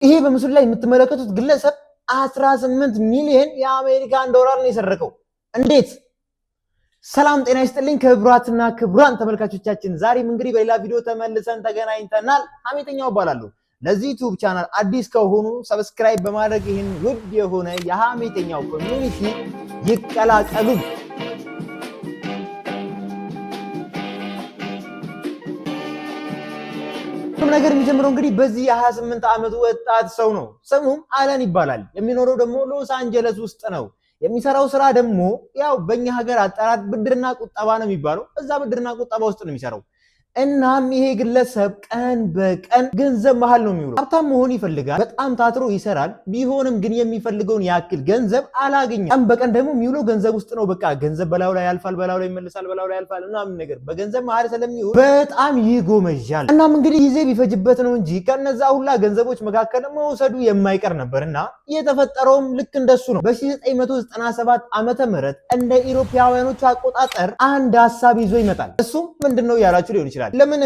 ይሄ በምስሉ ላይ የምትመለከቱት ግለሰብ 18 ሚሊዮን የአሜሪካን ዶላር ነው የሰረቀው። እንዴት? ሰላም ጤና ይስጥልኝ ክቡራትና ክቡራን ተመልካቾቻችን፣ ዛሬም እንግዲህ በሌላ ቪዲዮ ተመልሰን ተገናኝተናል። ሀሜተኛው እባላለሁ። ለዚህ ዩቲዩብ ቻናል አዲስ ከሆኑ ሰብስክራይብ በማድረግ ይህን ውድ የሆነ የሀሜተኛው ኮሚኒቲ ይቀላቀሉ። ነገር የሚጀምረው እንግዲህ በዚህ የ28 ዓመቱ ወጣት ሰው ነው። ስሙም አለን ይባላል። የሚኖረው ደግሞ ሎስ አንጀለስ ውስጥ ነው። የሚሰራው ስራ ደግሞ ያው በእኛ ሀገር አጠራር ብድርና ቁጠባ ነው የሚባለው። እዛ ብድርና ቁጠባ ውስጥ ነው የሚሰራው። እናም ይሄ ግለሰብ ቀን በቀን ገንዘብ መሃል ነው የሚውለው። ሀብታም መሆን ይፈልጋል። በጣም ታትሮ ይሰራል። ቢሆንም ግን የሚፈልገውን ያክል ገንዘብ አላገኘም። ቀን በቀን ደግሞ የሚውለው ገንዘብ ውስጥ ነው። በቃ ገንዘብ በላዩ ላይ ያልፋል፣ በላዩ ላይ ይመለሳል፣ በላዩ ላይ ያልፋል ምናምን ነገር በገንዘብ መሃል ስለሚውል በጣም ይጎመዣል። እናም እንግዲህ ጊዜ ቢፈጅበት ነው እንጂ ከነዛ ሁላ ገንዘቦች መካከል መውሰዱ የማይቀር ነበርና የተፈጠረውም ልክ እንደሱ ነው። በ1997 ዓመተ ምህረት እንደ ኢሮፓውያኖቹ አቆጣጠር አንድ ሐሳብ ይዞ ይመጣል። እሱም ምንድነው ያላችሁ ሊሆን ይችላል። ለምን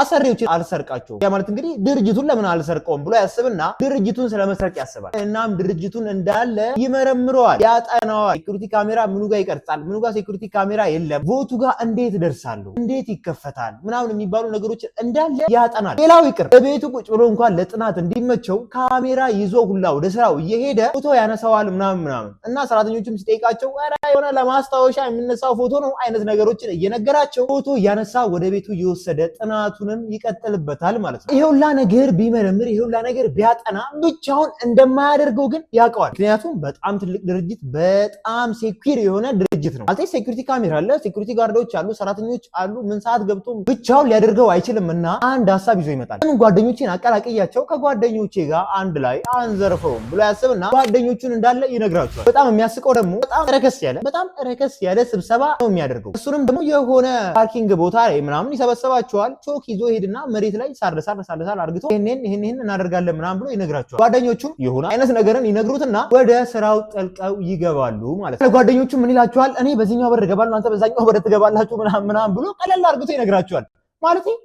አሰሪዎችን አልሰርቃቸው? ያ ማለት እንግዲህ ድርጅቱን ለምን አልሰርቀውም ብሎ ያስብና ድርጅቱን ስለመስረቅ ያስባል። እናም ድርጅቱን እንዳለ ይመረምረዋል፣ ያጠናዋል። ሴኩሪቲ ካሜራ ምኑ ጋር ይቀርጻል፣ ምኑ ጋር ሴኩሪቲ ካሜራ የለም፣ ቦቱ ጋር እንዴት ደርሳለሁ፣ እንዴት ይከፈታል ምናምን የሚባሉ ነገሮችን እንዳለ ያጠናል። ሌላው ይቅር በቤቱ ቁጭ ብሎ እንኳን ለጥናት እንዲመቸው ካሜራ ይዞ ሁላ ወደ ስራው እየሄደ ፎቶ ያነሳዋል ምናምን እና ሰራተኞችም ሲጠይቃቸው ኧረ የሆነ ለማስታወሻ የሚነሳው ፎቶ ነው አይነት ነገሮችን እየነገራቸው ፎቶ እያነሳ ወደ ቤቱ እየወሰደ ጥናቱንም ይቀጥልበታል ማለት ነው። ይሄውላ ነገር ቢመረምር ይሄውላ ነገር ቢያጠና ብቻውን እንደማያደርገው ግን ያውቀዋል። ምክንያቱም በጣም ትልቅ ድርጅት፣ በጣም ሴኩሪቲ የሆነ ድርጅት ነው ማለት ሴኩሪቲ ካሜራ አለ፣ ሴኩሪቲ ጋርዶች አሉ፣ ሰራተኞች አሉ። ምን ሰዓት ገብቶ ብቻውን ሊያደርገው አይችልም እና አንድ ሐሳብ ይዞ ይመጣል። ምን ጓደኞቼን አቀላቅያቸው ከጓደኞቼ ጋር አንድ ላይ አንዘርፈውም ብሎ ያስብና ጓደኞቹን እንዳለ ይነግራቸዋል። በጣም የሚያስቀው ደግሞ በጣም ረከስ ያለ ስብሰባ ነው የሚያደርገው። እሱንም ደግሞ የሆነ ፓርኪንግ ቦታ ላይ ምናምን ይሰበሰባቸዋል። ቾክ ይዞ ሄድና መሬት ላይ ሳር አርግቶ ይሄን እናደርጋለን ምናምን ብሎ ይነግራቸዋል። ጓደኞቹም የሆነ አይነት ነገርን ይነግሩትና ወደ ስራው ጠልቀው ይገባሉ ማለት ነው። ጓደኞቹ ምን ይላቸዋል? እኔ በዚህኛው በር እገባለሁ፣ እናንተ በዛኛው በር ትገባላችሁ ምናምን ብሎ ቀለል አርግቶ ይነግራቸዋል ማለት ነው።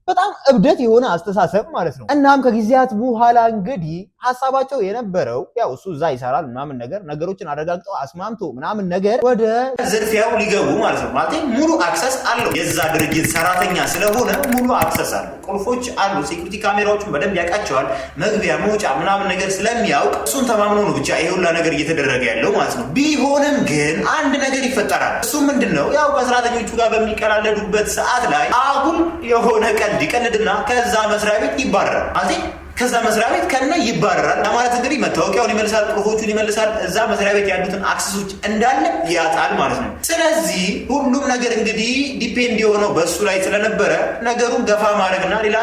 በጣም እብደት የሆነ አስተሳሰብ ማለት ነው። እናም ከጊዜያት በኋላ እንግዲህ ሐሳባቸው የነበረው ያው እሱ እዛ ይሰራል ምናምን ነገሮችን አረጋግጠው አስማምቶ ምናምን ነገር ወደ ዝርፊያው ሊገቡ ማለት ነው። ማለት ሙሉ አክሰስ አለው። የዛ ድርጅት ሰራተኛ ስለሆነ ሙሉ አክሰስ አለው። ቁልፎች አሉ። ሴኩሪቲ ካሜራዎችን በደንብ ያውቃቸዋል። መግቢያ መውጫ ምናምን ነገር ስለሚያውቅ እሱን ተማምኖ ነው ብቻ ይሄ ሁላ ነገር እየተደረገ ያለው ማለት ነው። ቢሆንም ግን አንድ ነገር ይፈጠራል። እሱ ምንድነው? ያው ከሰራተኞቹ ጋር በሚቀላለዱበት ሰዓት ላይ አጉል የሆነ ቀልድ ይቀልድና ከዛ መስሪያ ቤት ይባረራል። ማለት ከዛ መስሪያ ቤት ከነ ይባረራል ማለት እንግዲህ መታወቂያውን ይመልሳል፣ ቁልፎቹን ይመልሳል፣ እዛ መስሪያ ቤት ያሉትን አክሰሶች እንዳለ ያጣል ማለት ነው። ስለዚህ ሁሉም ነገር እንግዲህ ዲፔንድ የሆነው በሱ ላይ ስለነበረ ነገሩን ገፋ ማድረግና ሌላ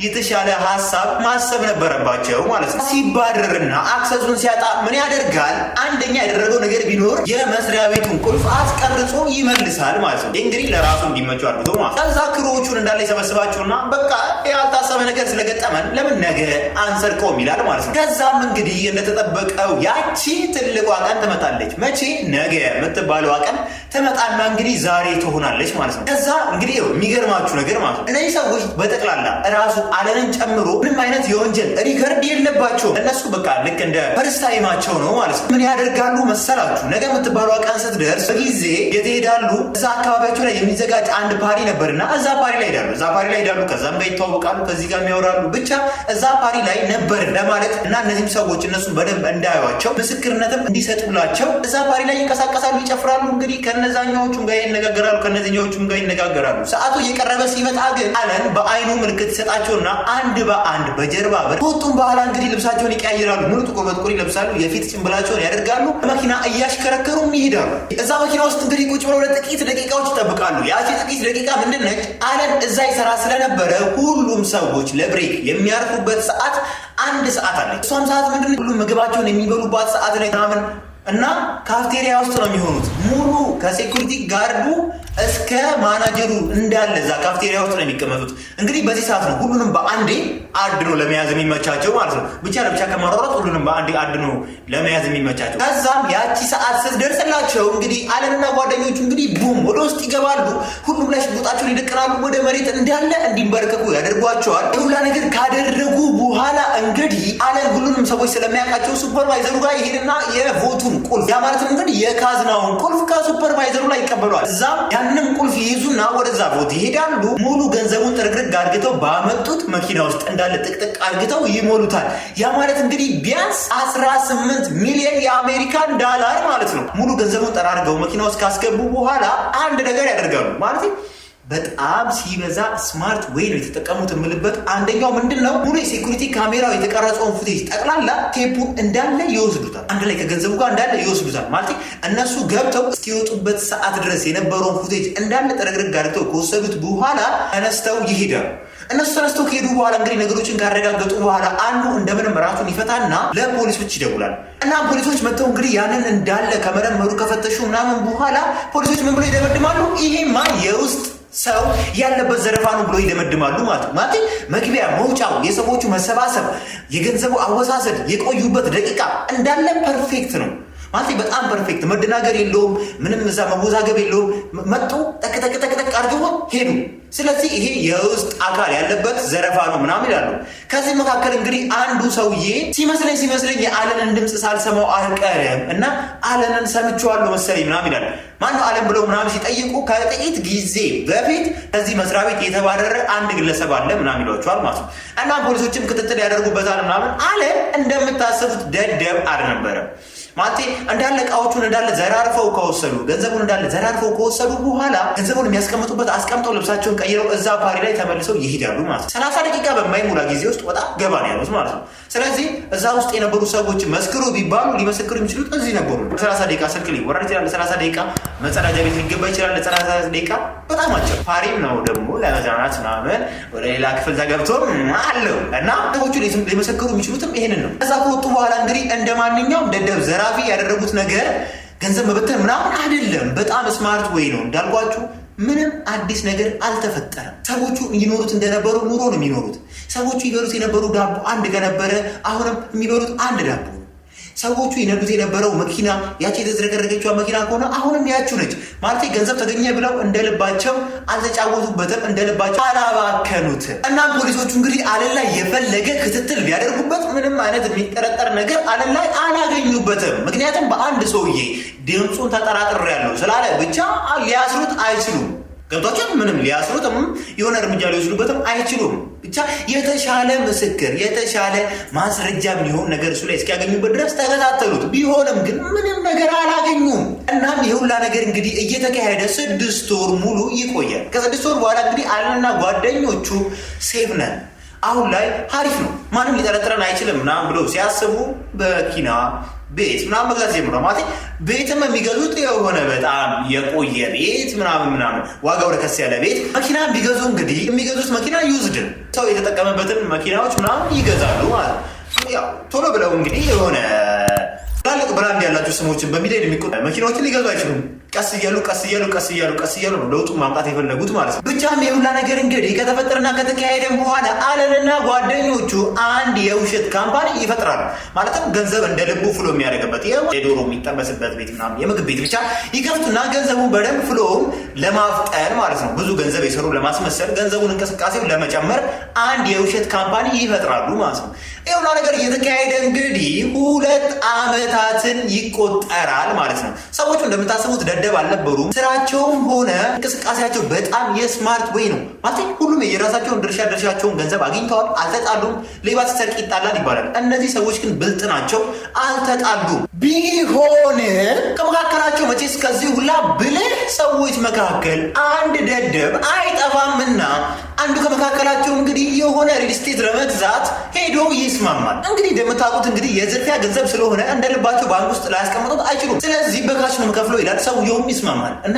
የተሻለ ሐሳብ ማሰብ ነበረባቸው ማለት ነው። ሲባረርና አክሰሱን ሲያጣ ምን ያደርጋል? አንደኛ ያደረገው ነገር ቢኖር የመስሪያ ቤቱን ቁልፍ አስቀርጾ ይመልሳል ማለት ነው። እንግዲህ ለራሱ እንዲመቸው አድርጎ ማለት ከዛ ክሮዎቹን እንዳለ ይሰበስባቸውና በቃ ያልታሰበ ነገር ስለገጠመን ለምን ነገ አንሰርቀውም ይላል ማለት ነው። ከዛም እንግዲህ እንደተጠበቀው ያቺ ትልቋ ቀን ትመጣለች። መቼ? ነገ የምትባለው ቀን ትመጣና እንግዲህ ዛሬ ትሆናለች ማለት ነው። ከዛ እንግዲህ የሚገርማችሁ ነገር ማለት ነው እነዚህ ሰዎች በጠቅላላ ራሱ አለንን ጨምሮ ምንም አይነት የወንጀል ሪከርድ የለባቸውም። እነሱ በቃ ልክ እንደ ፈርስት ታይማቸው ነው ማለት ነው። ምን ያደርጋሉ መሰላችሁ? ነገ የምትባለው ቀን ስትደርስ በጊዜ የተሄዳሉ። እዛ አካባቢያቸው ላይ የሚዘጋጅ አንድ ፓሪ ነበርና እዛ ፓሪ ላይ ሄዳሉ። ከዛም ጋር ይተዋወቃሉ፣ ከዚህ ጋር የሚያወራሉ። ብቻ እዛ ፓሪ ላይ ነበር ለማለት እና እነዚህም ሰዎች እነሱን በደንብ እንዳያዩዋቸው ምስክርነትም እንዲሰጡላቸው እዛ ፓሪ ላይ ይንቀሳቀሳሉ፣ ይጨፍራሉ። እንግዲህ ከነዛኛዎቹም ጋር ይነጋገራሉ፣ ከነዚህኛዎቹም ጋር ይነጋገራሉ። ሰዓቱ እየቀረበ ሲመጣ ግን አለን በአይኑ ምልክት ይሰጣቸውና አንድ በአንድ በጀርባ በር ከወጡም በኋላ እንግዲህ ልብሳቸውን ይቀያይራሉ። ሙሉ ጥቁር በጥቁር ይለብሳሉ። የፊት ጭንብላቸውን ያደርጋሉ። መኪና እያሽከረከሩም ይሄዳሉ። እዛ መኪና ውስጥ እንግዲህ ቁጭ ብለው ለጥቂት ደቂቃዎች ይጠብቃሉ። ያቺ ጥቂት ደቂቃ ምንድን ነች? አለን እዛ ይሰራ ስለነበረ ሁሉም ሰዎች ለብሬክ የሚያርፉበት ሰዓት አንድ ሰዓት አለች። እሷም ሰዓት ምንድነው? ሁሉ ምግባቸውን የሚበሉባት ሰዓት ላይ ምናምን እና ካፍቴሪያ ውስጥ ነው የሚሆኑት። ሙሉ ከሴኩሪቲ ጋርዱ እስከ ማናጀሩ እንዳለ እዛ ካፍቴሪያ ውስጥ ነው የሚቀመጡት። እንግዲህ በዚህ ሰዓት ነው ሁሉንም በአንዴ አድኖ ለመያዝ የሚመቻቸው ማለት ነው። ብቻ ለብቻ ከማሯሯጥ ሁሉንም በአንዴ አድኖ ለመያዝ የሚመቻቸው። ከዛም ያቺ ሰዓት ስትደርስላቸው እንግዲህ አለንና ጓደኞቹ እንግዲህ ቡም ወደ ውስጥ ይገባሉ። ሁሉም ላይ ሽጉጣቸውን ይደቅናሉ። ወደ መሬት እንዳለ እንዲንበረከኩ ያደርጓቸዋል። የሁላ ነገር ካደረጉ በኋላ እንግዲህ አለን ሁሉንም ሰዎች ስለሚያውቃቸው ሱፐርቫይዘሩ ጋር ይሄድና የቮቱን ቁልፍ ያ ማለትም እንግዲህ የካዝናውን ቁልፍ ከሱፐርቫይዘሩ ላይ ይቀበሏል። እዛም ያንን ቁልፍ ይይዙና ወደዛ ቦት ይሄዳሉ። ሙሉ ገንዘቡን ጥርግርግ አድርገው ባመጡት መኪና ውስጥ እንዳለ ጥቅጥቅ አድርገው ይሞሉታል። ያ ማለት እንግዲህ ቢያንስ 18 ሚሊዮን የአሜሪካን ዶላር ማለት ነው። ሙሉ ገንዘቡን ጠራርገው መኪና ውስጥ ካስገቡ በኋላ አንድ ነገር ያደርጋሉ። ማለት በጣም ሲበዛ ስማርት ወይ ነው የተጠቀሙት የምልበት አንደኛው ምንድነው ሙሉ የሴኩሪቲ ካሜራው የተቀረጸውን ፉቴጅ ጠቅላላ ቴፑን እንዳለ ይወስዱታል። አንድ ላይ ከገንዘቡ ጋር እንዳለ ይወስዱታል። ማለት እነሱ ገብተው እስኪወጡበት ሰዓት ድረስ የነበረውን ፉቴጅ እንዳለ ጥርግርግ አድርገው ከወሰዱት በኋላ ተነስተው ይሄዳሉ። እነሱ ተነስተው ከሄዱ በኋላ እንግዲህ ነገሮችን ካረጋገጡ በኋላ አንዱ እንደምንም ራሱን ይፈታና ለፖሊሶች ይደውላል። እና ፖሊሶች መጥተው እንግዲህ ያንን እንዳለ ከመረመሩ ከፈተሹ ምናምን በኋላ ፖሊሶች ምን ብሎ ይደመድማሉ? ይሄማ የውስጥ ሰው ያለበት ዘረፋ ነው ብሎ ይደመድማሉ ማለት ነው። ማለት መግቢያ መውጫው፣ የሰዎቹ መሰባሰብ፣ የገንዘቡ አወሳሰድ፣ የቆዩበት ደቂቃ እንዳለ ፐርፌክት ነው ማለት በጣም ፐርፌክት፣ መደናገር የለውም፣ ምንም እዛ መወዛገብ የለውም። መጡ ጠቅጠቅ አድርገው ሄዱ። ስለዚህ ይሄ የውስጥ አካል ያለበት ዘረፋ ነው ምናምን ይላሉ። ከዚህ መካከል እንግዲህ አንዱ ሰውዬ ሲመስለኝ የአለንን ድምፅ ሳልሰማው አልቀርም እና አለንን ሰምቼዋለሁ መሰለኝ ምናምን ይላል። ማነው አለን ብለው ምናምን ሲጠይቁ ከጥቂት ጊዜ በፊት ከዚህ መስሪያ ቤት የተባረረ አንድ ግለሰብ አለ ምናምን ይሏቸዋል ማለት ነው። እና ፖሊሶችም ክትትል ያደርጉበታል ምናምን። አለን እንደምታሰቡት ደደብ አልነበረም። ማለት እንዳለ እቃዎቹን እንዳለ ዘራርፈው ከወሰዱ ገንዘቡን እንዳለ ዘራርፈው ከወሰዱ በኋላ ገንዘቡን የሚያስቀምጡበት አስቀምጠው ልብሳቸውን ቀይረው እዛ ፓሪ ላይ ተመልሰው ይሄዳሉ ማለት ነው። 30 ደቂቃ በማይሞላ ጊዜ ውስጥ ወጣ ገባ ነው ያሉት ማለት ነው። ስለዚህ እዛ ውስጥ የነበሩ ሰዎች መስክሩ ቢባሉ ሊመሰክሩ የሚችሉት እዚህ ነበሩ። 30 ደቂቃ ስልክ ሊወራ ይችላል። 30 ደቂቃ መጸዳጃ ቤት ሊገባ ይችላል። 30 ደቂቃ በጣም አጭር ፓሪም ነው ደግሞ ለመዝናናት ምናምን ወደ ሌላ ክፍል ተገብቶ አለው እና ሰዎቹ ሊመሰክሩ የሚችሉትም ይሄንን ነው። ከዛ ከወጡ በኋላ እንግዲህ እንደማንኛውም ደደብ ዘራፊ ያደረጉት ነገር ገንዘብ መበተን ምናምን አይደለም። በጣም ስማርት ወይ ነው እንዳልኳችሁ። ምንም አዲስ ነገር አልተፈጠረም። ሰዎቹ ይኖሩት እንደነበሩ ኑሮ ነው የሚኖሩት። ሰዎቹ ይበሉት የነበሩ ዳቦ አንድ ከነበረ አሁንም የሚበሉት አንድ ዳቦ ነው። ሰዎቹ ይነዱት የነበረው መኪና ያቺ የተዝረከረከችዋ መኪና ከሆነ አሁንም ያችሁ ነች። ማለት ገንዘብ ተገኘ ብለው እንደልባቸው አልተጫወቱበትም፣ እንደልባቸው አላባከኑትም። እናም ፖሊሶቹ እንግዲህ አለን ላይ የፈለገ ክትትል ቢያደርጉበት ምንም አይነት የሚጠረጠር ነገር አለን ላይ አላገኙበትም። ምክንያቱም በአንድ ሰውዬ ድምፁን ተጠራጥሬያለሁ ስላለ ብቻ ሊያስሩት አይችሉም። ገብቷቸው ምንም ሊያስሩትም የሆነ እርምጃ ሊወስዱበትም አይችሉም። ብቻ የተሻለ ምስክር የተሻለ ማስረጃ የሚሆን ነገር እሱ ላይ እስኪያገኙበት ድረስ ተከታተሉት። ቢሆንም ግን ምንም ነገር አላገኙም። እናም የሁላ ነገር እንግዲህ እየተካሄደ 6 ወር ሙሉ ይቆያል። ከ6 ወር በኋላ እንግዲህ አለንና ጓደኞቹ ሴፍ ነን፣ አሁን ላይ ሀሪፍ ነው፣ ማንም ሊጠረጥረን አይችልም ምናምን ብለው ሲያስቡ በኪና ቤት ምናምን መግዛት ጀምረው። ማለት ቤትም የሚገዙት የሆነ በጣም የቆየ ቤት ምናምን ዋጋው ረከስ ያለ ቤት። መኪና ቢገዙ እንግዲህ የሚገዙት መኪና ዩዝድን ሰው የተጠቀመበትን መኪናዎች ምናምን ይገዛሉ ማለት ያው ቶሎ ብለው እንግዲህ የሆነ ትላልቅ ብራንድ ያላቸው ስሞችን በሚሊዮን የሚቆጠሩ መኪናዎችን ሊገዙ አይችሉም። ቀስ እያሉ ነው ለውጡን ማምጣት የፈለጉት ማለት ነው። ብቻም የሁላ ነገር እንግዲህ ከተፈጠረና ከተካሄደ በኋላ አለንና ጓደኞቹ አንድ የውሸት ካምፓኒ ይፈጥራሉ። ማለትም ገንዘብ እንደ ልቡ ፍሎ የሚያደርግበት የዶሮ የሚጠበስበት ቤት ምናምን የምግብ ቤት ብቻ ይከፍቱና ገንዘቡ በደንብ ፍሎውም ለማፍጠን ማለት ነው፣ ብዙ ገንዘብ የሰሩ ለማስመሰል ገንዘቡን እንቅስቃሴው ለመጨመር አንድ የውሸት ካምፓኒ ይፈጥራሉ ማለት ነው። ይሁላ ነገር እየተካሄደ እንግዲህ 2 ዓመታትን ይቆጠራል ማለት ነው። ሰዎቹ እንደምታስቡት ደደብ አልነበሩም። ስራቸውም ሆነ እንቅስቃሴያቸው በጣም የስማርት ወይ ነው ማለት ሁሉም የራሳቸውን ድርሻቸውን ገንዘብ አግኝተዋል። አልተጣሉም። ሌባ ሲሰርቅ ይጣላል ይባላል። እነዚህ ሰዎች ግን ብልጥ ናቸው፣ አልተጣሉም። ቢሆን ከመካከላቸው መቼስ ከዚህ ሁላ ብልህ ሰዎች መካከል አንድ ደደብ አይጠፋምና አንዱ ከመካከላቸው እንግዲህ የሆነ ሪል ስቴት ለመግዛት ሄዶ ይስማማል። እንግዲህ እንደምታውቁት እንግዲህ የዝርፊያ ገንዘብ ስለሆነ እንደልባቸው ባንክ ውስጥ ላያስቀምጡት አይችሉም። ስለዚህ በካሽ ነው የምከፍለው ይላል። ሰውየውም ይስማማል እና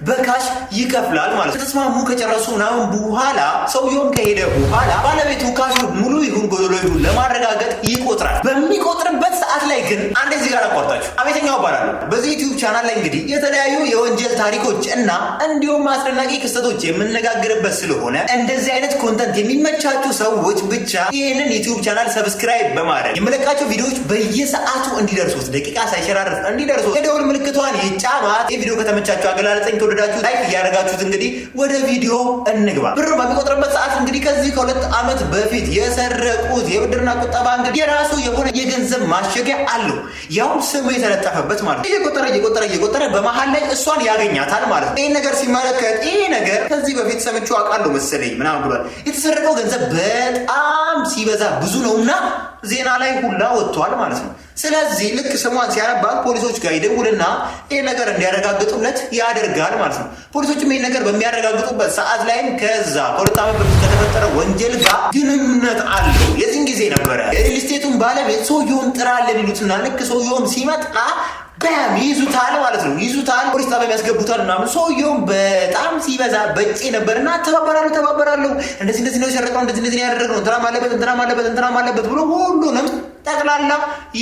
በካሽ ይከፍላል ማለት ነው። ከተስማሙ ከጨረሱ ምናምን በኋላ ሰውየውም ከሄደ በኋላ ባለቤቱ ካሽ ሙሉ ይሁን ጎዶሎ ይሁን ለማረጋገጥ ይቆጥራል። በሚቆጥርበት ሰዓት ላይ ግን አንዴ እዚህ ጋር አቋርጣችሁ አቤተኛው እባላለሁ። በዚህ ዩቲዩብ ቻናል ላይ እንግዲህ የተለያዩ የወንጀል ታሪኮች እና እንዲሁም አስደናቂ ክስተቶች የምንነጋገርበት ስለሆነ እንደዚህ አይነት ኮንተንት የሚመቻችሁ ሰዎች ብቻ ይህንን ዩቲዩብ ቻናል ሰብስክራይብ በማድረግ የምለቃቸው ቪዲዮዎች በየሰዓቱ እንዲደርሱት ደቂቃ ሳይሸራርፍ እንዲደርሱት የደውል ምልክቷን ይጫኗት። ይህ ቪዲዮ ከተመቻችሁ አገላለጸኝ ተወደዳችሁ ላይክ እያደረጋችሁት እንግዲህ ወደ ቪዲዮ እንግባ። ብር በሚቆጥርበት ሰዓት እንግዲህ ከዚህ ከ2 ዓመት በፊት የሰረቁት የብድርና ቁጠባ እንግዲህ የራሱ የሆነ የገንዘብ ማሸጊያ አለው። ያው ስሙ የተለጠፈበት ማለት ነው። እየቆጠረ በመሃል ላይ እሷን ያገኛታል ማለት ነው። ይህ ነገር ሲመለከት ይህ ነገር ከዚህ በፊት ሰምቼው አውቃለሁ መሰለኝ ምናምን ብሏል። የተሰረቀው ገንዘብ በጣም ሲበዛ ብዙ ነውና ዜና ላይ ሁላ ወጥቷል ማለት ነው። ስለዚህ ልክ ስሟን ሲያነባት ፖሊሶች ጋር ይደውልና ይህ ነገር እንዲያረጋግጡለት ያደርጋል ማለት ነው። ፖሊሶችም ይህ ነገር በሚያረጋግጡበት ሰዓት ላይም ከዛ ከ2 ዓመት በፊት ከተፈጠረ ወንጀል ጋር ግንኙነት አለው። የዚህን ጊዜ ነበረ የሪል ስቴቱን ባለቤት ሰውየውን ጥራለን ይሉትና ልክ ሰውየውም ሲመጣ በያም ይዙታል ማለት ነው። ይዙታል፣ ፖሊስ ጣቢያ ያስገቡታል ምናምን። ሰውየውም በጣም ሲበዛ በጭ ነበርና ተባበራለሁ እንደዚህ ነው የሰረቀው፣ እንደዚህ ያደረገው እንትናም አለበት ብሎ ሁሉንም ጠቅላላ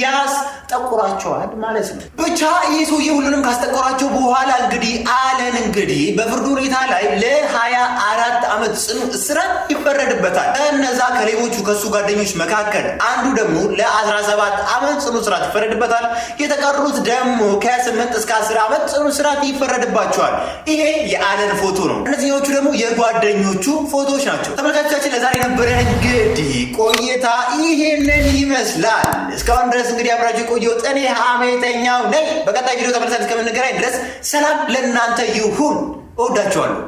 ያስጠቁራቸዋል ማለት ነው። ብቻ ይህ ሰውዬ ሁሉንም ካስጠቆራቸው በኋላ እንግዲህ አለን እንግዲህ በፍርድ ሁኔታ ላይ ለ24 ዓመት ጽኑ እስራት ይፈረድበታል። እነዛ ከሌቦቹ ከሱ ጓደኞች መካከል አንዱ ደግሞ ለ17 ዓመት ጽኑ እስራት ይፈረድበታል። የተቀሩት ደግሞ ከ8 እስከ 10 ዓመት ጽኑ እስራት ይፈረድባቸዋል። ይሄ የአለን ፎቶ ነው። እነዚህኞቹ ደግሞ የጓደኞቹ ፎቶዎች ናቸው። ተመልካቾቻችን ለዛሬ ነበረ እንግዲህ ቆይታ ይሄንን ይመስላል። እስካሁን ድረስ እንግዲህ አብራችሁ ቆየሁት። እኔ ሀሜተኛው ነኝ። በቀጣይ ቪዲዮ ተመልሰን እስከምንገናኝ ድረስ ሰላም ለእናንተ ይሁን። እወዳችኋለሁ።